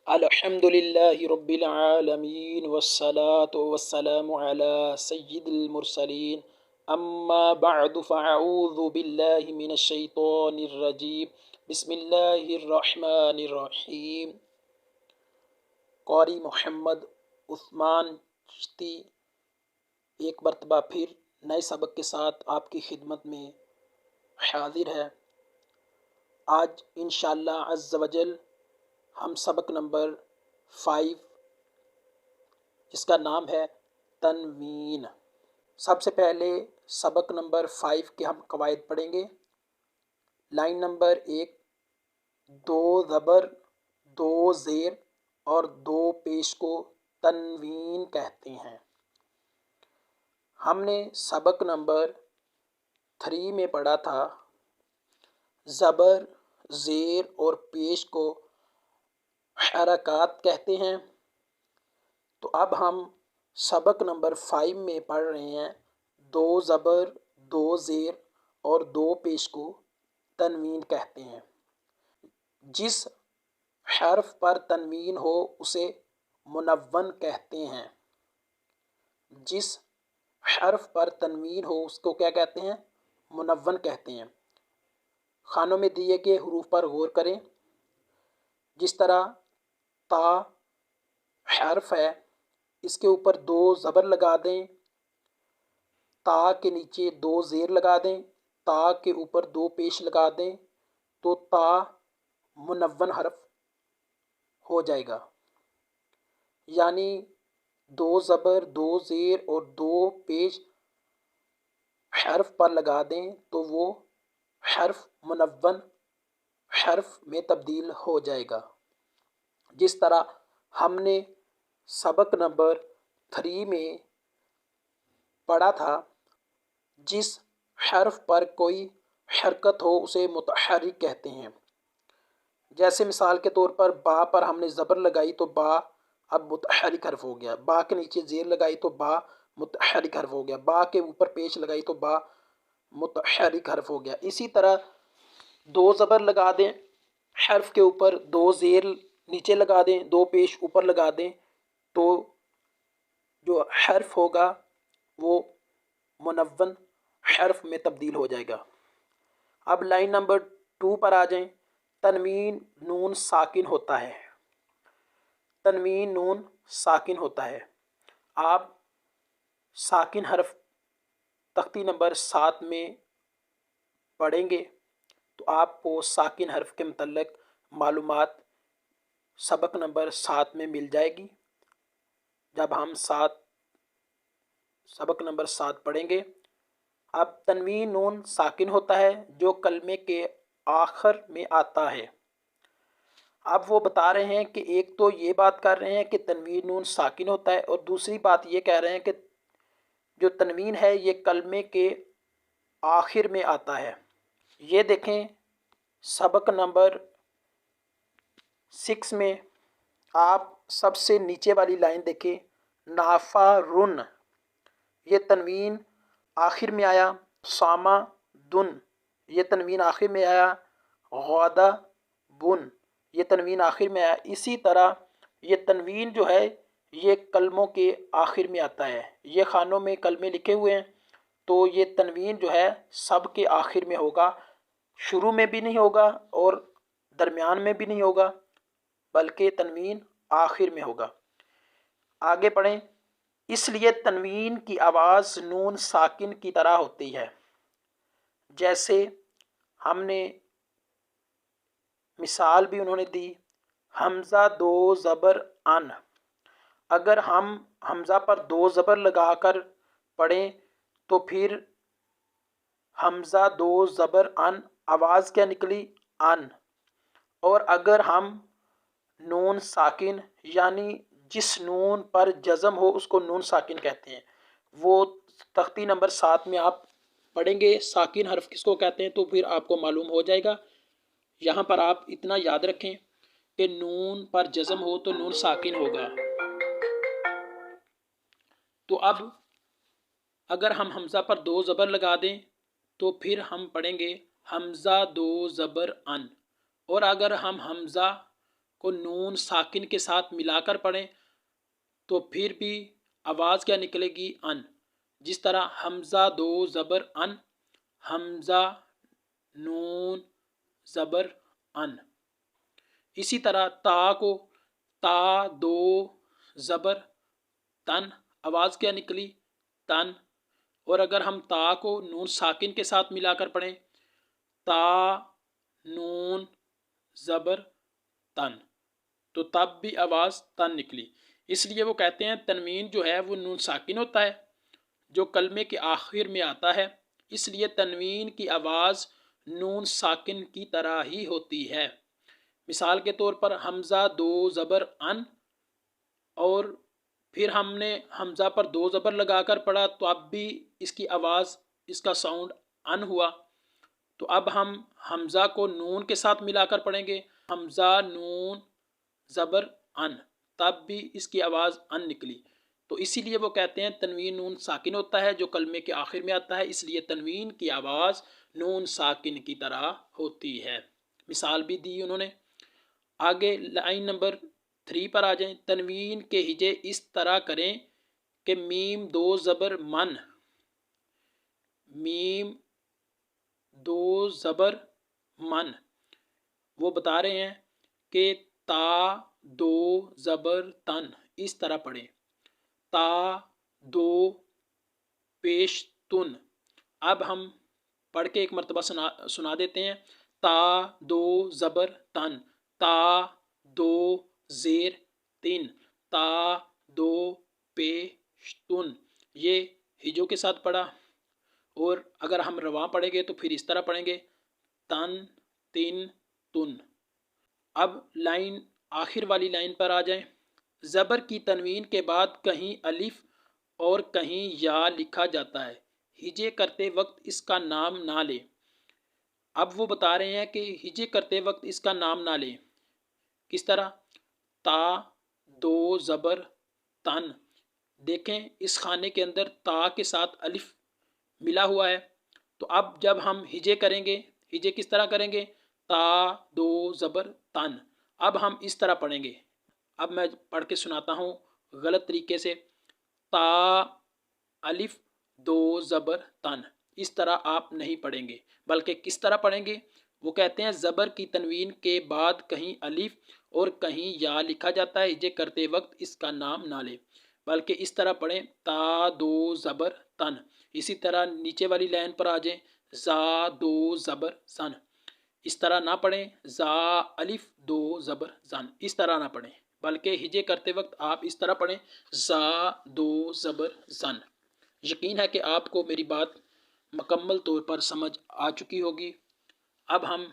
الحمدللہ رب العالمین والصلاة والسلام علی سید المرسلین اما بعد فاعوذ باللہ من الشیطان الرجیم بسم اللہ الرحمن الرحیم۔ قاری محمد عثمان چشتی ایک مرتبہ پھر نئے سبق کے ساتھ آپ کی خدمت میں حاضر ہے۔ آج انشاءاللہ عز و جل ہم سبق نمبر 5 جس کا نام ہے تنوین۔ سب سے پہلے سبق نمبر 5 کے ہم قواعد پڑھیں گے۔ لائن نمبر 1، 2 زبر، 2 زیر اور 2 پیش کو تنوین کہتے ہیں۔ ہم نے سبق نمبر 3 میں پڑھا تھا زبر، زیر اور پیش کو حرکات کہتے ہیں، تو اب ہم سبق نمبر 5 میں پڑھ رہے ہیں 2 زبر، 2 زیر اور 2 پیش کو تنوین کہتے ہیں۔ جس حرف پر تنوین ہو اسے منون کہتے ہیں۔ جس حرف پر تنوین ہو اس کو کیا کہتے ہیں؟ منون کہتے ہیں۔ خانوں میں دیے گئے حروف پر غور کریں۔ جس طرح تا حرف ہے، اس کے اوپر 2 زبر لگا دیں، تا کے نیچے 2 زیر لگا دیں، تا کے اوپر 2 پیش لگا دیں تو تا منون حرف ہو جائے گا۔ یعنی 2 زبر، 2 زیر اور 2 پیش حرف پر لگا دیں تو وہ حرف منون حرف میں تبدیل ہو جائے گا۔ جس طرح ہم نے سبق نمبر 3 میں پڑھا تھا جس حرف پر کوئی حرکت ہو اسے متحرک کہتے ہیں۔ جیسے مثال کے طور پر با پر ہم نے زبر لگائی تو با اب متحرک حرف ہو گیا، با کے نیچے زیر لگائی تو با متحرک حرف ہو گیا، با کے اوپر پیش لگائی تو با متحرک حرف ہو گیا۔ اسی طرح 2 زبر لگا دیں، حرف کے اوپر 2 زیر نیچے لگا دیں، 2 پیش اوپر لگا دیں تو جو حرف ہوگا وہ منون حرف میں تبدیل ہو جائے گا۔ اب لائن نمبر 2 پر آ جائیں۔ تنوین نون ساکن ہوتا ہے۔ تنوین نون ساکن ہوتا ہے۔ آپ ساکن حرف تختی نمبر 7 میں پڑھیں گے تو آپ کو ساکن حرف کے متعلق معلومات سبق نمبر 7 میں مل جائے گی۔ جب ہم سبق نمبر 7 پڑھیں گے۔ اب تنوین نون ساکن ہوتا ہے جو کلمے کے آخر میں آتا ہے۔ اب وہ بتا رہے ہیں کہ ایک تو یہ بات کر رہے ہیں کہ تنوین نون ساکن ہوتا ہے، اور دوسری بات یہ کہہ رہے ہیں کہ جو تنوین ہے یہ کلمے کے آخر میں آتا ہے۔ یہ دیکھیں سبق نمبر 6 میں آپ سب سے نیچے والی لائن دیکھیں، نافارن، یہ تنوین آخر میں آیا۔ ساما دن، یہ تنوین آخر میں آیا۔ غادہ بن، یہ تنوین آخر میں آیا۔ اسی طرح یہ تنوین جو ہے یہ کلموں کے آخر میں آتا ہے۔ یہ خانوں میں کلمے لکھے ہوئے ہیں تو یہ تنوین جو ہے سب کے آخر میں ہوگا، شروع میں بھی نہیں ہوگا اور درمیان میں بھی نہیں ہوگا، بلکہ تنوین آخر میں ہوگا۔ آگے پڑھیں۔ اس لیے تنوین کی آواز نون ساکن کی طرح ہوتی ہے۔ جیسے ہم نے مثال بھی انہوں نے دی، حمزہ 2 زبر ان، اگر ہم حمزہ پر 2 زبر لگا کر پڑھیں تو پھر حمزہ 2 زبر ان، آواز کیا نکلی؟ ان۔ اور اگر ہم نون ساکن یعنی جس نون پر جزم ہو اس کو نون ساکن کہتے ہیں، وہ تختی نمبر 7 میں آپ پڑھیں گے ساکن حرف کس کو کہتے ہیں تو پھر آپ کو معلوم ہو جائے گا۔ یہاں پر آپ اتنا یاد رکھیں کہ نون پر جزم ہو تو نون ساکن ہوگا۔ تو اب اگر ہم حمزہ پر 2 زبر لگا دیں تو پھر ہم پڑھیں گے حمزہ 2 زبر ان، اور اگر ہم حمزہ کو نون ساکن کے ساتھ ملا کر پڑھیں تو پھر بھی آواز کیا نکلے گی؟ ان. جس طرح حمزہ دو زبر ان، حمزہ نون زبر ان. اسی طرح تا کو تا دو زبر تن، آواز کیا نکلی؟ تن. اور اگر ہم تا کو نون ساکن کے ساتھ ملا کر پڑھیں تا نون زبر تن تو تب بھی آواز تن نکلی. اس لیے وہ کہتے ہیں تنوین جو ہے وہ نون ساکن ہوتا ہے جو کلمے کے آخر میں آتا ہے، اس لیے تنوین کی آواز نون ساکن کی طرح ہی ہوتی ہے. مثال کے طور پر حمزہ دو زبر ان، اور پھر ہم نے حمزہ پر دو زبر لگا کر پڑھا تو اب بھی اس کی آواز، اس کا ساؤنڈ ان ہوا. تو اب ہم حمزہ کو نون کے ساتھ ملا کر پڑھیں گے حمزہ نون زبر ان، تب بھی اس کی آواز ان نکلی. تو اسی لیے وہ کہتے ہیں تنوین نون ساکن ہوتا ہے جو کلمے کے آخر میں آتا ہے، اس لیے تنوین کی آواز نون ساکن کی طرح ہوتی ہے. مثال بھی دی انہوں نے. آگے لائن نمبر 3 پر آ جائیں. تنوین کے ہجے اس طرح کریں کہ میم دو زبر من، میم دو زبر من. وہ بتا رہے ہیں کہ تا دو زبر تن اس طرح پڑھیں، تا دو پیش تن. اب ہم پڑھ کے ایک مرتبہ سنا دیتے ہیں. تا دو زبر تن، تا دو زیر تین، تا دو پیش تن. یہ ہجوں کے ساتھ پڑھا. اور اگر ہم رواں پڑھیں گے تو پھر اس طرح پڑھیں گے تن تین تن. اب لائن آخر والی لائن پر آ جائیں. زبر کی تنوین کے بعد کہیں الف اور کہیں یا لکھا جاتا ہے، ہجے کرتے وقت اس کا نام نہ لیں. اب وہ بتا رہے ہیں کہ ہجے کرتے وقت اس کا نام نہ لیں. کس طرح؟ تا دو زبر تن. دیکھیں اس خانے کے اندر تا کے ساتھ الف ملا ہوا ہے. تو اب جب ہم ہجے کریں گے، ہجے کس طرح کریں گے؟ تا دو زبر تن. اب ہم اس طرح پڑھیں گے. اب میں پڑھ کے سناتا ہوں غلط طریقے سے. تا الف دو زبر تن. اس طرح آپ نہیں پڑھیں گے، بلکہ کس طرح پڑھیں گے؟ وہ کہتے ہیں زبر کی تنوین کے بعد کہیں الف اور کہیں یا لکھا جاتا ہے، ہجے کرتے وقت اس کا نام نہ لیں، بلکہ اس طرح پڑھیں تا دو زبر تن. اسی طرح نیچے والی لائن پر آ جائیں. زا دو زبر زن. اس طرح نہ پڑھیں زا الف دو زبر زن. اس طرح نہ پڑھیں، بلکہ ہجے کرتے وقت آپ اس طرح پڑھیں زا دو زبر زن. یقین ہے کہ آپ کو میری بات مکمل طور پر سمجھ آ چکی ہوگی. اب ہم